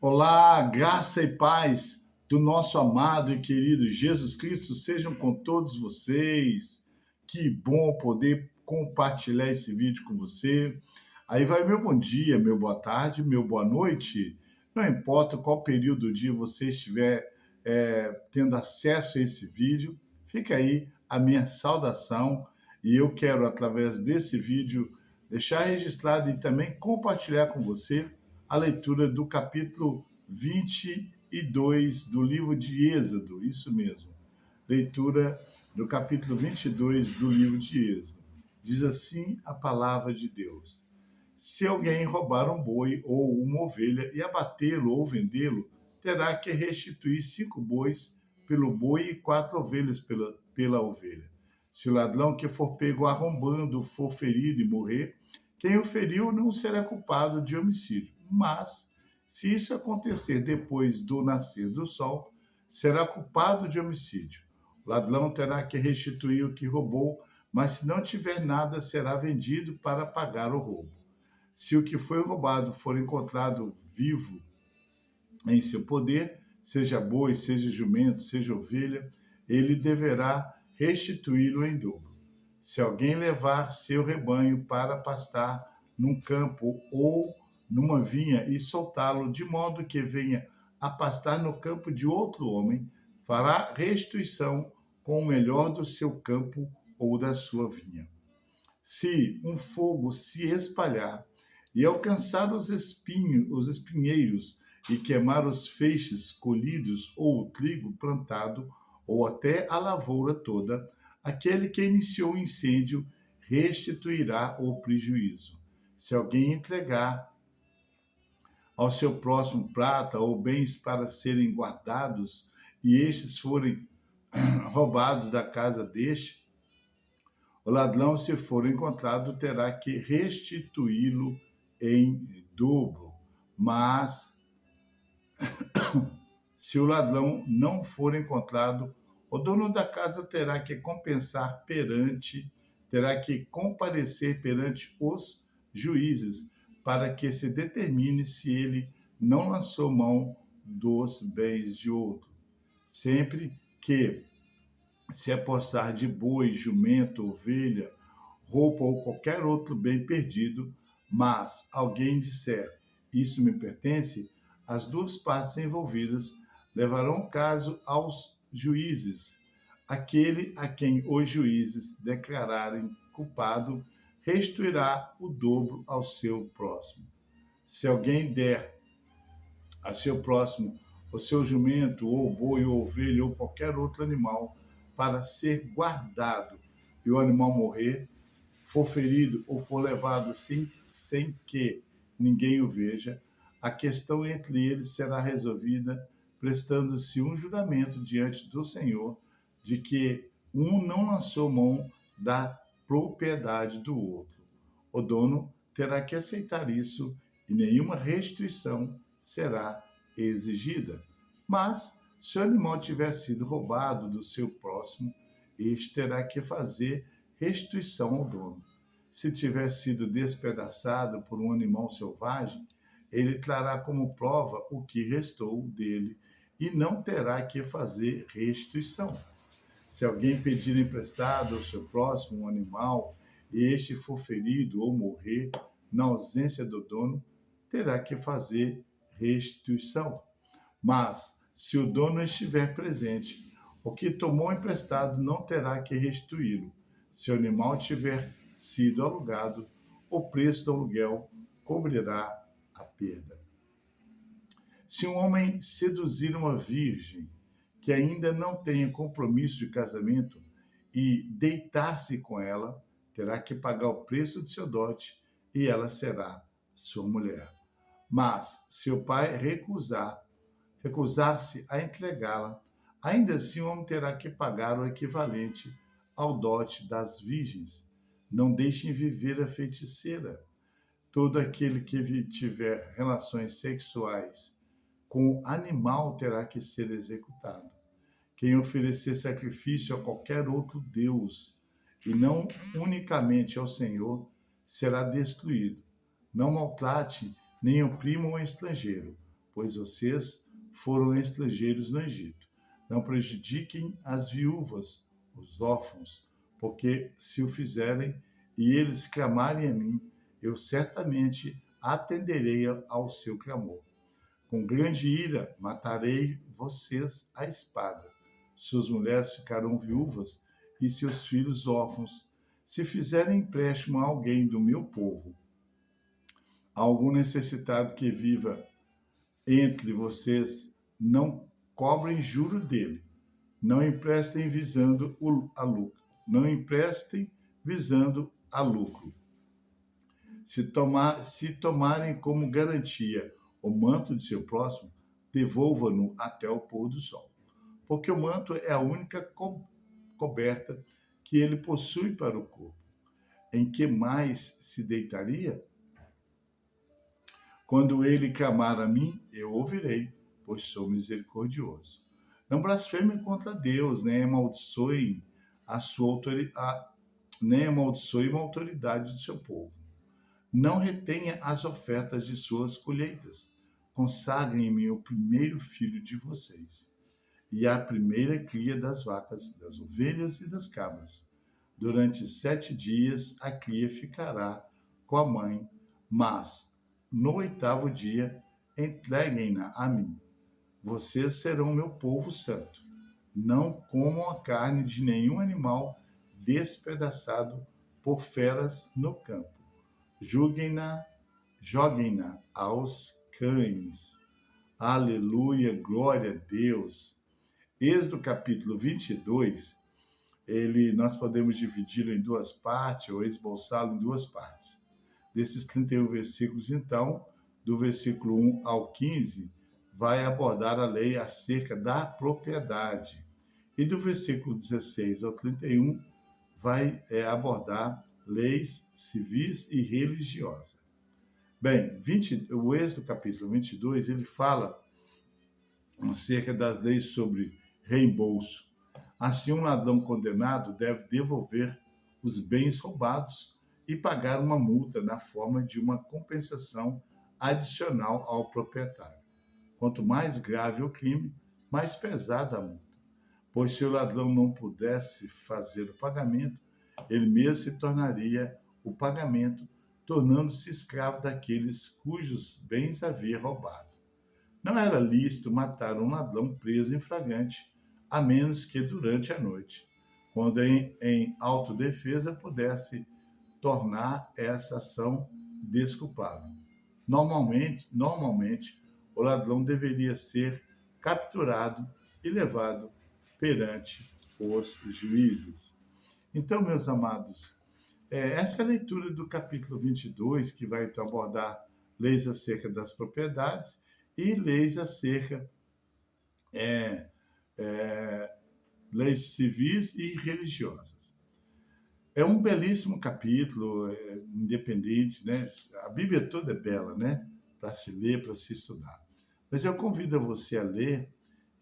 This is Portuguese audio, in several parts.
Olá, graça e paz do nosso amado e querido Jesus Cristo sejam com todos vocês. Que bom poder compartilhar esse vídeo com você. Aí vai meu bom dia, meu boa tarde, meu boa noite. Não importa qual período do dia você estiver tendo acesso a esse vídeo, fica aí a minha saudação e eu quero, através desse vídeo, deixar registrado e também compartilhar com você a leitura do capítulo 22 do livro de Êxodo, isso mesmo. Leitura do capítulo 22 do livro de Êxodo. Diz assim a palavra de Deus: Se alguém roubar um boi ou uma ovelha e abatê-lo ou vendê-lo, terá que restituir 5 bois pelo boi e 4 ovelhas pela ovelha. Se o ladrão que for pego arrombando for ferido e morrer, quem o feriu não será culpado de homicídio. Mas, se isso acontecer depois do nascer do sol, será culpado de homicídio. O ladrão terá que restituir o que roubou, mas se não tiver nada, será vendido para pagar o roubo. Se o que foi roubado for encontrado vivo em seu poder, seja boi, seja jumento, seja ovelha, ele deverá restituí-lo em dobro. Se alguém levar seu rebanho para pastar num campo ou numa vinha e soltá-lo de modo que venha a pastar no campo de outro homem, fará restituição com o melhor do seu campo ou da sua vinha. Se um fogo se espalhar e alcançar os espinheiros e queimar os feixes colhidos ou o trigo plantado ou até a lavoura toda, aquele que iniciou o incêndio restituirá o prejuízo. Se alguém entregar ao seu próximo prata ou bens para serem guardados e estes forem roubados da casa deste, o ladrão, se for encontrado, terá que restituí-lo em dobro. Mas, se o ladrão não for encontrado, o dono da casa terá que comparecer perante os juízes, para que se determine se ele não lançou mão dos bens de outro. Sempre que se apossar de boi, jumento, ovelha, roupa ou qualquer outro bem perdido, mas alguém disser, isso me pertence, as duas partes envolvidas levarão o caso aos juízes. Aquele a quem os juízes declararem culpado restituirá o dobro ao seu próximo. Se alguém der a seu próximo o seu jumento, ou boi, ou ovelha, ou qualquer outro animal, para ser guardado, e o animal morrer, for ferido ou for levado sem que ninguém o veja, a questão entre eles será resolvida prestando-se um juramento diante do Senhor de que um não lançou mão da propriedade do outro. O dono terá que aceitar isso e nenhuma restituição será exigida. Mas, se o animal tiver sido roubado do seu próximo, este terá que fazer restituição ao dono. Se tiver sido despedaçado por um animal selvagem, ele trará como prova o que restou dele e não terá que fazer restituição. Se alguém pedir emprestado ao seu próximo um animal e este for ferido ou morrer na ausência do dono, terá que fazer restituição. Mas, se o dono estiver presente, o que tomou emprestado não terá que restituí-lo. Se o animal tiver sido alugado, o preço do aluguel cobrirá a perda. Se um homem seduzir uma virgem que ainda não tenha compromisso de casamento e deitar-se com ela, terá que pagar o preço de seu dote e ela será sua mulher. Mas, se o pai recusar-se a entregá-la, ainda assim o homem terá que pagar o equivalente ao dote das virgens. Não deixem viver a feiticeira. Todo aquele que tiver relações sexuais com animal terá que ser executado. Quem oferecer sacrifício a qualquer outro Deus, e não unicamente ao Senhor, será destruído. Não maltrate nem oprima um estrangeiro. pois vocês foram estrangeiros no Egito. Não prejudiquem as viúvas, os órfãos, porque se o fizerem e eles clamarem a mim, eu certamente atenderei ao seu clamor. Com grande ira matarei vocês à espada. Suas mulheres ficarão viúvas e seus filhos órfãos. Se fizerem empréstimo a alguém do meu povo, a algum necessitado que viva entre vocês, não cobrem juro dele. Não emprestem visando a lucro. Não emprestem visando a lucro. Se tomarem como garantia o manto de seu próximo, devolva-no até o pôr do sol. Porque o manto é a única coberta que ele possui para o corpo. Em que mais se deitaria? Quando ele clamar a mim, eu ouvirei, pois sou misericordioso. Não blasfemem contra Deus, nem amaldiçoem a sua autoridade, nem amaldiçoem a autoridade do seu povo. Não retenha as ofertas de suas colheitas. Consagrem-me o primeiro filho de vocês, e a primeira cria das vacas, das ovelhas e das cabras. Durante 7 dias a cria ficará com a mãe, mas no 8º dia entreguem-na a mim. Vocês serão meu povo santo. Não comam a carne de nenhum animal despedaçado por feras no campo. Joguem-na aos cães. Aleluia, glória a Deus. Êxodo capítulo 22, nós podemos dividi-lo em 2 partes ou esboçá-lo em 2 partes. Desses 31 versículos, então, do versículo 1 ao 15, vai abordar a lei acerca da propriedade. E do versículo 16 ao 31, vai abordar leis civis e religiosas. Bem, o Êxodo capítulo 22, ele fala acerca das leis sobre reembolso. Assim, um ladrão condenado deve devolver os bens roubados e pagar uma multa na forma de uma compensação adicional ao proprietário. Quanto mais grave o crime, mais pesada a multa. Pois se o ladrão não pudesse fazer o pagamento, ele mesmo se tornaria o pagamento, tornando-se escravo daqueles cujos bens havia roubado. Não era lícito matar um ladrão preso em flagrante, a menos que durante a noite, quando em autodefesa pudesse tornar essa ação desculpável. Normalmente, o ladrão deveria ser capturado e levado perante os juízes. Então, meus amados, essa é a leitura do capítulo 22, que vai então abordar leis acerca das propriedades e leis acerca leis civis e religiosas. É um belíssimo capítulo, independente, né? A Bíblia toda é bela, né? Para se ler, para se estudar. Mas eu convido a você a ler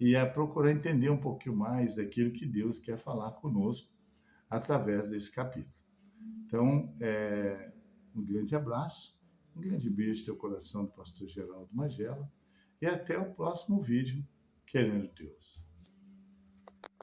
e a procurar entender um pouquinho mais daquilo que Deus quer falar conosco através desse capítulo. Então, um grande abraço, um grande beijo no teu coração do pastor Geraldo Magela e até o próximo vídeo, querendo Deus.